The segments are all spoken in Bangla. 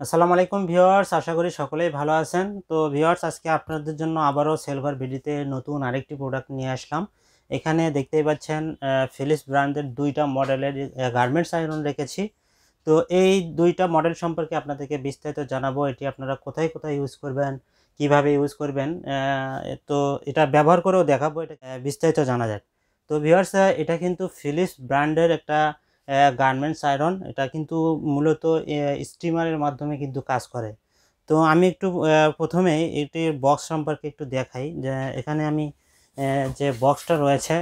আসসালামু আলাইকুম ভিউয়ার্স, আশা করি সকলেই ভালো আছেন। তো ভিউয়ার্স, আজকে আপনাদের জন্য আবারও সেলভার ভিডিওতে নতুন আরেকটি প্রোডাক্ট নিয়ে আসলাম। এখানে দেখতেই পাচ্ছেন ফিলিপস ব্র্যান্ডের দুইটা মডেলের গার্মেন্টস আয়রন রেখেছি। তো এই দুইটা মডেল সম্পর্কে আপনাদেরকে বিস্তারিত জানাবো। এটি আপনারা কোথায় কোথায় ইউজ করবেন, কিভাবে ইউজ করবেন, তো এটা ব্যবহার করেও দেখাবো। এটা বিস্তারিত জানা যায়। তো ভিউয়ার্স, এটা কিন্তু ফিলিপস ব্র্যান্ডের একটা গার্মেন্টস আয়রন। এটা কিন্তু মূলত স্টিমারের মাধ্যমে কিন্তু কাজ করে। তো আমি একটু প্রথমে এটির বক্স সম্পর্কে একটু দেখাই। যে এখানে আমি যে বক্সটা রয়েছে,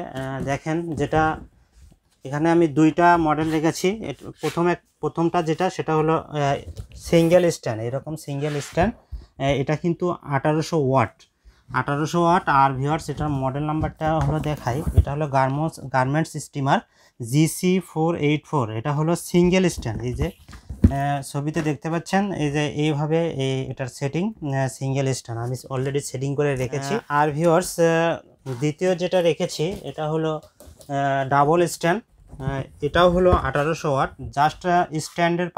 দেখেন, যেটা এখানে আমি দুইটা মডেল রেখেছি। প্রথমটা যেটা সেটা হলো সিঙ্গেল স্ট্যান্ড, এরকম সিঙ্গেল স্ট্যান্ড। এটা কিন্তু 1800 ওয়াট, 1800 ওয়াট। আর ভিউয়ার্স, এটার মডেল নাম্বারটা হলো দেখাই। এটা হলো গার্মেন্টস স্টিমার GC484। এটা হলো সিঙ্গেল স্ট্যান্ড। এই যে ছবিতে দেখতে পাচ্ছেন, এই যে এইভাবে এটার সেটিং সিঙ্গেল স্ট্যান্ড আমি অলরেডি সেটিং করে রেখেছি। আর ভিউয়ার্স, দ্বিতীয় যেটা রেখেছি এটা হলো ডাবল স্ট্যান্ড। এটাও হলো 1800 ওয়াট। জাস্ট স্ট্যান্ডের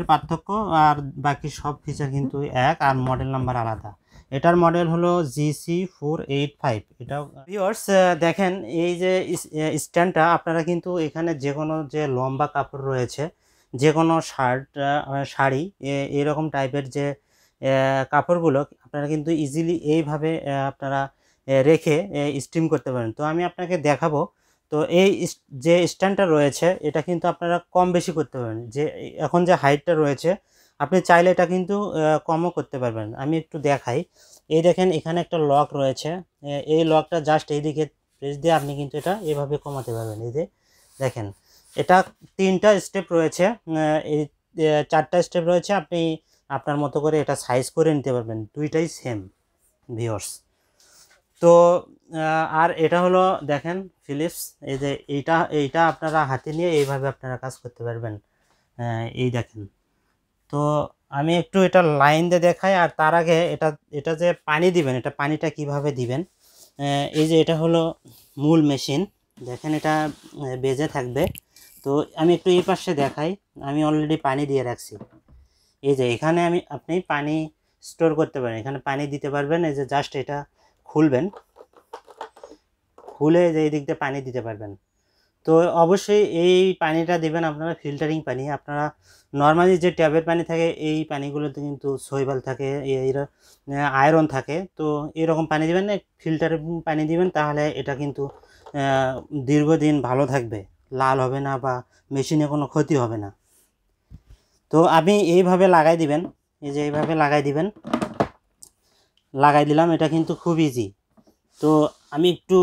পার্থক্য, আর বাকি সব ফিচার কিন্তু এক, আর মডেল নাম্বার আলাদা। এটার মডেল হলো GC485। এটাও ভিউয়ার্স, দেখেন, এই যে স্ট্যান্ডটা আপনারা কিন্তু এখানে যে কোনো যে লম্বা কাপড় রয়েছে, যে কোনো শার্ট, শাড়ি, এরকম টাইপের যে কাপড়গুলো আপনারা কিন্তু ইজিলি এইভাবে আপনারা রেখে স্টিম করতে পারেন। তো আমি আপনাকে দেখাবো। তো এই যে স্ট্যান্ডটা রয়েছে, এটা কিন্তু আপনারা কম বেশি করতে পারবেন। যে এখন যে হাইটটা রয়েছে, আপনি চাইলে এটা কিন্তু কমও করতে পারবেন। আমি একটু দেখাই। এই দেখেন, এখানে একটা লক রয়েছে। এই লকটা জাস্ট এইদিকে প্রেস দিয়ে আপনি কিন্তু এটা এভাবে কমাতে পারবেন। এই যে দেখেন, এটা তিনটা স্টেপ রয়েছে। এই চারটা স্টেপ রয়েছে। আপনি আপনার মতো করে এটা সাইজ করে নিতে পারবেন। দুইটাই সেম ভিউয়ার্স। তো আর এটা হলো দেখেন ফিলিপস। এই যে এইটা আপনারা হাতে নিয়ে এইভাবে আপনারা কাজ করতে পারবেন। এই দেখেন। তো আমি একটু এটা লাইন দিয়ে দেখাই। আর তার আগে এটা এটা যে পানি দিবেন, এটা পানিটা কিভাবে দিবেন। এই যে এটা হলো মূল মেশিন। দেখেন, এটা বেজে থাকবে। তো আমি একটু এই পাশে দেখাই। আমি অলরেডি পানি দিয়ে রাখছি। এই যে এখানে আপনি পানি স্টোর করতে পারেন, এখানে পানি দিতে পারবেন। এই যে জাস্ট এটা খুলবেন, খুলে যে এই দিক দিয়ে পানি দিতে পারবেন। তো অবশ্যই এই পানিটা দিবেন আপনারা ফিল্টারিং পানি। আপনারা নর্মালি যে ট্যাপের পানি থাকে, এই পানিগুলোতে কিন্তু শৈবাল থাকে, এরা আয়রন থাকে। তো এরকম পানি দিবেন না, ফিল্টারের পানি দিবেন। তাহলে এটা কিন্তু দীর্ঘদিন ভালো থাকবে, লাল হবে না বা মেশিনে কোনো ক্ষতি হবে না। তো আপনি এইভাবে লাগাই দিবেন। এই যে এইভাবে লাগাই দিবেন, লাগাই দিলাম। এটা কিন্তু খুব ইজি। তো আমি একটু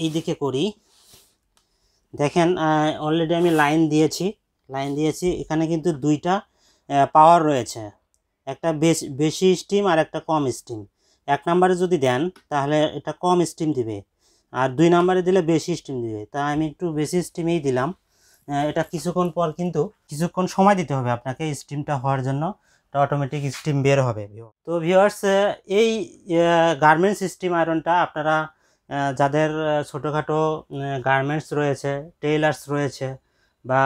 এই দিকে করি। দেখেন, অলরেডি আমি লাইন দিয়েছি। এখানে কিন্তু দুইটা পাওয়ার রয়েছে, একটা বেশি স্টিম আর একটা কম স্টিম। এক নম্বরে যদি দেন তাহলে এটা কম স্টিম দিবে, আর দুই নম্বরে দিলে বেশি স্টিম দিবে। তা আমি একটু বেশি স্টিমেই দিলাম। এটা কিছুক্ষণ পর কিন্তু কিছুক্ষণ সময় দিতে হবে আপনাকে স্টিমটা হওয়ার জন্য। এটা অটোমেটিক স্টিম বের হবে। তো ভিউয়ার্স, এই গার্মেন্টস স্টিম আয়রনটা আপনারা যাদের ছোটোখাটো গার্মেন্টস রয়েছে, টেইলার্স রয়েছে, বা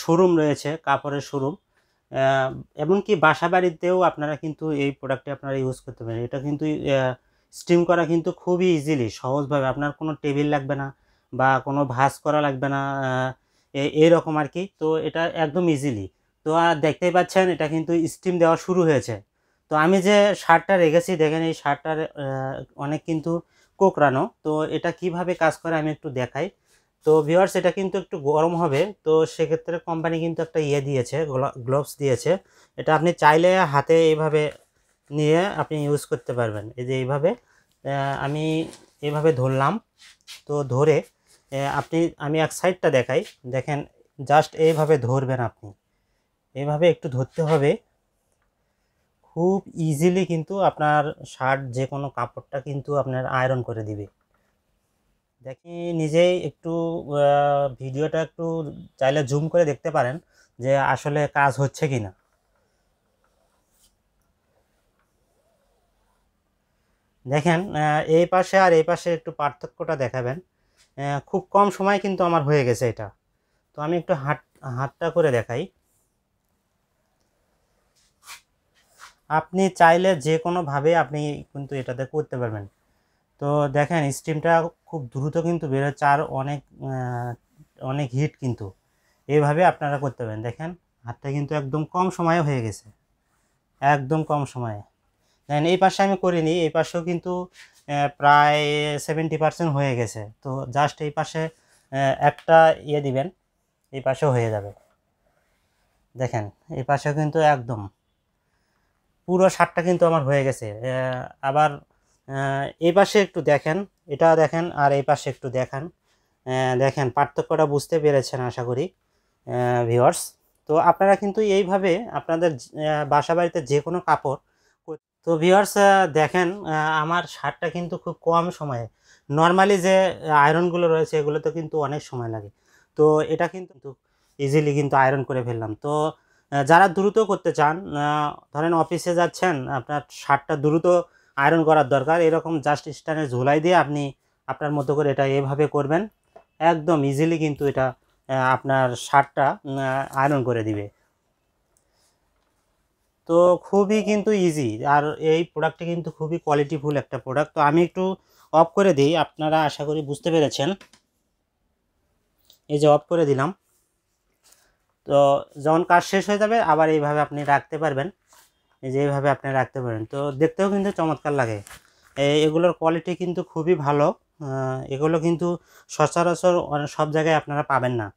শোরুম রয়েছে, কাপড়ের শোরুম, এমনকি বাসা বাড়িতেও আপনারা কিন্তু এই প্রোডাক্টটি আপনারা ইউজ করতে পারেন। এটা কিন্তু স্টিম করা কিন্তু খুবই ইজিলি, সহজভাবে। আপনার কোনো টেবিল লাগবে না বা কোনো ভাঁজ করা লাগবে না, এইরকম আর কি। তো এটা একদম ইজিলি। তো আর দেখতেই পাচ্ছেন, এটা কিন্তু স্টিম দেওয়া শুরু হয়েছে। তো আমি যে শার্টটা রেখেছি, দেখেন এই শার্টটার অনেক কিন্তু কোঁকড়ানো। তো এটা কিভাবে কাজ করে আমি একটু দেখাই। তো ভিউয়ার্স, এটা কিন্তু একটু গরম হবে। তো সেক্ষেত্রে কোম্পানি কিন্তু একটা দিয়েছে, গ্লোভস দিয়েছে। এটা আপনি চাইলে হাতে এইভাবে নিয়ে আপনি ইউজ করতে পারবেন। এই যে এইভাবে আমি এইভাবে ধরলাম। তো ধরে আমি এক সাইডটা দেখাই। দেখেন, জাস্ট এইভাবে ধরবেন আপনি, এইভাবে একটু ধরতে হবে। খুব ইজিলি কিন্তু আপনার শার্ট, যে কোনো কাপড়টা কিন্তু আপনার আয়রন করে দিবে। দেখি নিজেই একটু ভিডিওটা একটু চাইলে জুম করে দেখতে পারেন যে আসলে কাজ হচ্ছে কি না। দেখেন, এই পাশে আর এই পাশে একটু পার্থক্যটা দেখাবেন। খুব কম সময় কিন্তু আমার হয়ে গেছে এটা। তো আমি একটু হাতটা করে দেখাই। আপনি চাইলে যে কোনোভাবে আপনি কিন্তু এটাতে করতে পারবেন। তো দেখেন স্টিমটা খুব দ্রুত কিন্তু বেরোচ্ছে আর অনেক হিট কিন্তু। এইভাবে আপনারা করতে পারেন। দেখেন হাতটা কিন্তু একদম কম সময়ে হয়ে গেছে, একদম কম সময়ে। দেখেন এই পাশে আমি করিনি, এই পাশেও কিন্তু প্রায় 70% হয়ে গেছে। তো জাস্ট এই পাশে একটা ইয়ে দিবেন, এই পাশেও হয়ে যাবে। দেখেন এই পাশেও কিন্তু একদম পুরো শার্টটা কিন্তু আমার হয়ে গেছে। আবার এই পাশে একটু দেখেন, এটা দেখেন আর এই পাশে একটু দেখান। দেখেন পার্থক্যটা বুঝতে পেরেছেন আশা করি ভিউয়ার্স। তো আপনারা কিন্তু এইভাবে আপনাদের বাসা বাড়িতে যে কোনো কাপড়। তো ভিউয়ার্স দেখেন আমার শার্টটা কিন্তু খুব কম সময়ে, নর্মালি যে আয়রনগুলো রয়েছে এগুলোতে কিন্তু অনেক সময় লাগে। তো এটা কিন্তু ইজিলি কিন্তু আয়রন করে ফেললাম। তো যারা দ্রুত করতে চান, ধরেন অফিসে যাচ্ছেন, আপনার শার্টটা দ্রুত আয়রন করার দরকার, এরকম জাস্ট স্ট্যান্ডে ঝুলাই দিয়ে আপনি আপনার মতো করে এটা এভাবে করবেন, একদম ইজিলি কিন্তু এটা আপনার শার্টটা আয়রন করে দিবে। তো খুবই কিন্তু ইজি, আর এই প্রোডাক্টটি কিন্তু খুবই কোয়ালিটিফুল একটা প্রোডাক্ট। তো আমি একটু অফ করে দিই, আপনারা আশা করি বুঝতে পেরেছেন। এই যে অফ করে দিলাম। তো যখন কাজ শেষ হয়ে যাবে আবার এইভাবে আপনি রাখতে পারবেন, এই যে এইভাবে আপনি রাখতে পারেন। তো দেখতেও কিন্তু চমৎকার লাগে। এগুলোর কোয়ালিটি কিন্তু খুবই ভালো। এগুলো কিন্তু সচরাচর সব জায়গায় আপনারা পাবেন না।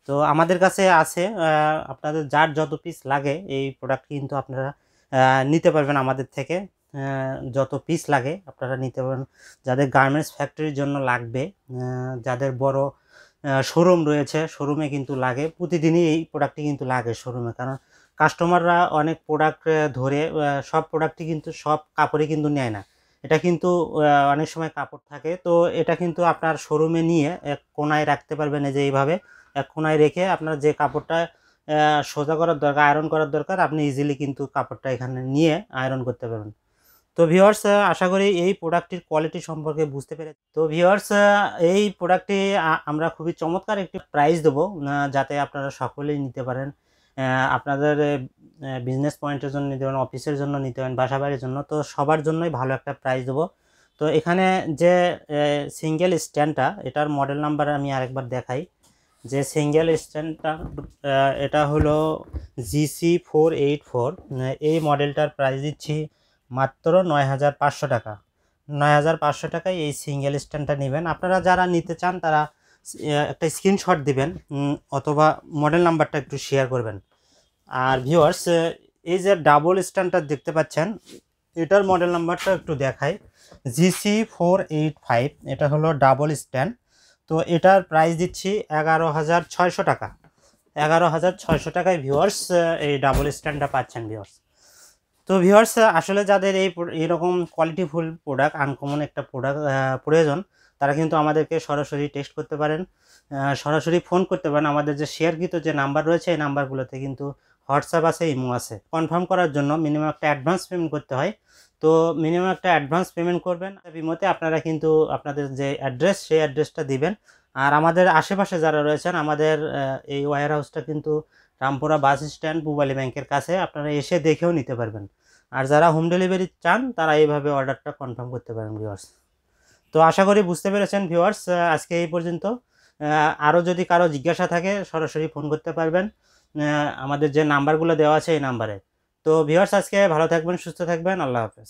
তো আমাদের কাছে আছে, আপনাদের যার যত পিস লাগে এই প্রোডাক্ট কিন্তু আপনারা নিতে পারবেন আমাদের থেকে। যত পিস লাগে আপনারা নিতে পারবেন। যাদের গার্মেন্টস ফ্যাক্টরির জন্য লাগবে, যাদের বড় শোরুম রয়েছে, শোরুমে কিন্তু লাগে, প্রতিদিনই এই প্রোডাক্টটি কিন্তু লাগে শোরুমে। কারণ কাস্টমাররা অনেক প্রোডাক্ট ধরে সব প্রোডাক্টই কিন্তু সব কাপড়ই কিন্তু নেয় না। এটা কিন্তু অনেক সময় কাপড় থাকে। তো এটা কিন্তু আপনার শোরুমে নিয়ে এক কোনায় রাখতে পারবেন, এই যে এইভাবে এক কোনায় রেখে আপনার যে কাপড়টা সোজা করার দরকার, আয়রন করার দরকার, আপনি ইজিলি কিন্তু কাপড়টা এখানে নিয়ে আয়রন করতে পারবেন। তো ভিউয়ার্স আশা করি এই প্রোডাক্টটির কোয়ালিটি সম্পর্কে বুঝতে পেরে। তো ভিউয়ার্স এই প্রোডাক্টটি আমরা খুবই চমৎকার একটি প্রাইস দেবো, যাতে আপনারা সকলেই নিতে পারেন। আপনাদের বিজনেস পয়েন্টের জন্য নিতে পারেন, অফিসের জন্য নিতে পারেন, বাসা বাড়ির জন্য, তো সবার জন্যই ভালো একটা প্রাইস দেবো। তো এখানে যে সিঙ্গেল স্ট্যান্ডটা, এটার মডেল নাম্বার আমি আরেকবার দেখাই। যে সিঙ্গেল স্ট্যান্ডটা এটা হলো GC484। এই মডেলটার প্রাইস দিচ্ছি মাত্র ৯,৫০০ টাকা। ৯,৫০০ টাকায় এই সিঙ্গেল স্ট্যান্ডটা নেবেন। আপনারা যারা নিতে চান তারা একটা স্ক্রিনশট দিবেন, অথবা মডেল নাম্বারটা একটু শেয়ার করবেন। আর ভিউয়ার্স এই যে ডাবল স্ট্যান্ডটা দেখতে পাচ্ছেন, এটার মডেল নাম্বারটা একটু দেখাই। GC485, এটা হলো ডাবল স্ট্যান্ড। তো এটার প্রাইস দিচ্ছি 11,600 টাকা। 11,600 টাকায় ভিউয়ার্স এই ডাবল স্ট্যান্ডটা পাচ্ছেন ভিউয়ার্স। তো ভিউয়ার্স আসলে যাদের এইরকম কোয়ালিটিফুল প্রোডাক্ট, আনকমন একটা প্রোডাক্ট প্রয়োজন, তারা কিন্তু আমাদেরকে সরাসরি টেক্সট করতে পারেন, সরাসরি ফোন করতে পারেন। আমাদের যে শেয়ারকৃত যে নাম্বার রয়েছে এই নাম্বারগুলোতে কিন্তু হোয়াটসঅ্যাপ আছে, ইমো আছে। কনফার্ম করার জন্য মিনিমাম একটা অ্যাডভান্স পেমেন্ট করতে হয়। তো মিনিমাম একটা অ্যাডভান্স পেমেন্ট করবেন। বিমতে আপনারা কিন্তু আপনাদের যে অ্যাড্রেস সেই অ্যাড্রেসটা দিবেন। আর আমাদের আশেপাশে যারা রয়েছেন, আমাদের এই ওয়্যার হাউসটা কিন্তু রামপুরা বাস স্ট্যান্ড, পূবালী ব্যাংকের কাছে, আপনারা এসে দেখেও নিতে পারবেন। আর যারা হোম ডেলিভারি চান তারা এইভাবে অর্ডারটা কনফার্ম করতে পারেন ভিউয়ার্স। তো আশা করি বুঝতে পেরেছেন ভিউয়ার্স। আজকে এই পর্যন্ত। আরও যদি কারো জিজ্ঞাসা থাকে সরাসরি ফোন করতে পারবেন আমাদের যে নাম্বারগুলো দেওয়া আছে এই নাম্বারে। তো ভিউয়ার্স আজকে ভালো থাকবেন, সুস্থ থাকবেন, আল্লাহ হাফেজ।